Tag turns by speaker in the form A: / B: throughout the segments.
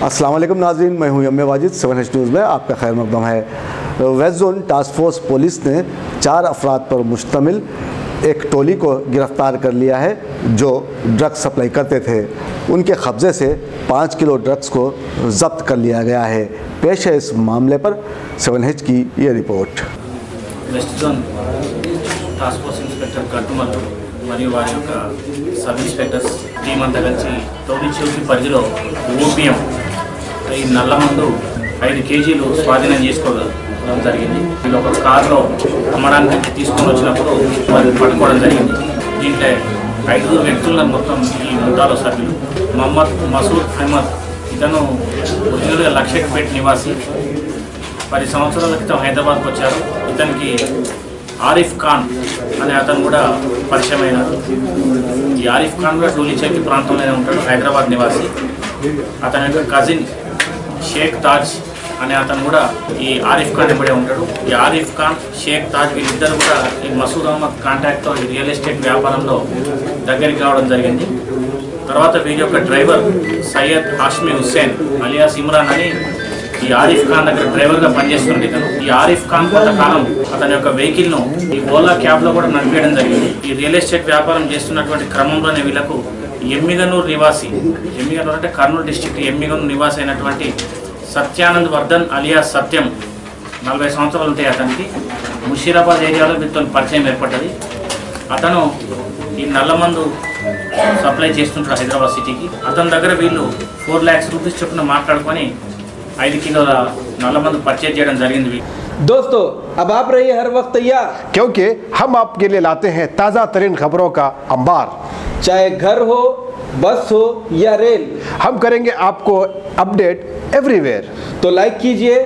A: अस्सलाम वालेकुम नाज़रीन, मैं हूं यम्मे वाजिद। 7H न्यूज़ में आपका खैर मकदम है। Waste zone task force police ने 4 अफराद पर मुश्तमिल एक टोली को गिरफ़्तार कर लिया है जो ड्रग्स सप्लाई करते थे। उनके कब्ज़े से 5 किलो ड्रग्स को जब्त कर लिया गया है। पेश है इस मामले पर 7H की ये report.
B: West zone task force inspector కట్టుమల్లు మరియు వారి యొక్క సబ్ ఇన్స్పెక్టర్స్ టీం అంతా కలిసి తోడిచెరువు పరిధిలో ఓపియం ఈ నల్లమందు 5 కేజీలు స్వాధీనం చేసుకోవడం జరిగింది। ఇది ఒక కార్లో అమ్మడానికి తీసుకొని వచ్చినప్పుడు వారిని పట్టుకోవడం జరిగింది। దీంట్లో 5 వ్యక్తులను మొత్తం ఈ ముఠాలో సభ్యులు మొహమ్మద్ మసూద్ అహ్మద్, ఇతను ఒరిజినల్గా లక్షపేట నివాసి, 10 సంవత్సరాల క్రితం హైదరాబాద్కు వచ్చారు। ఇతనికి ఆరిఫ్ ఖాన్ అనే అతను కూడా పరిచయమైనారు। ఈ ఆరిఫ్ ఖాన్ కూడా డోలీచెర్కి ప్రాంతంలోనే ఉంటాడు, హైదరాబాద్ నివాసి। అతని యొక్క కజిన్ షేక్ తాజ్ అనే అతను కూడా ఈ ఆరిఫ్ ఖాన్ ఇప్పుడే ఉంటాడు। ఈ ఆరిఫ్ ఖాన్, షేక్ తాజ్ వీళ్ళిద్దరు కూడా ఈ మసూద్ అహ్మద్ కాంటాక్ట్తో ఈ రియల్ ఎస్టేట్ వ్యాపారంలో దగ్గరికి రావడం జరిగింది। తర్వాత వీరి యొక్క డ్రైవర్ సయ్యద్ హాష్మి హుస్సేన్ అలియాస్ ఇమ్రాన్ అని ఈ ఆరిఫ్ ఖాన్ దగ్గర డ్రైవర్గా పనిచేస్తుంది ఇతను। ఈ ఆరిఫ్ ఖాన్ కొంతకాలం అతని యొక్క వెహికల్ను ఈ ఓలా క్యాబ్లో కూడా నడిపేయడం జరిగింది। ఈ రియల్ ఎస్టేట్ వ్యాపారం చేస్తున్నటువంటి క్రమంలోనే వీళ్ళకు ఎమ్మిగనూరు నివాసి, ఎమ్మిగనూరు అంటే కర్నూలు డిస్టిక్ ఎమ్మిగనూరు నివాసి అయినటువంటి సత్యానంద్ వర్ధన్ అలియాస్ సత్యం, 40 సంవత్సరాలు ఉంటాయి అతనికి। ముషీరాబాద్ ఏరియాలో వీటితో పరిచయం ఏర్పడ్డది। అతను ఈ నల్లమందు సప్లై చేస్తుంటాడు హైదరాబాద్ సిటీకి। అతని దగ్గర వీళ్ళు 4 lakhs రూపీస్ చొప్పున మాట్లాడుకొని 5 కిలోల నల్లమందు పర్చేజ్ చేయడం జరిగింది।
C: दोस्तों, अब आप रहिए हर वक्त तैयार,
D: क्योंकि हम आपके लिए लाते हैं ताज़ा तरीन खबरों का अंबार।
C: चाहे घर हो, बस हो या रेल,
D: हम करेंगे आपको अपडेट एवरीवेयर।
C: तो लाइक कीजिए,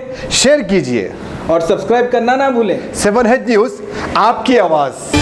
D: शेयर कीजिए
C: और सब्सक्राइब करना ना भूलें।
D: 7H न्यूज़, आपकी आवाज़।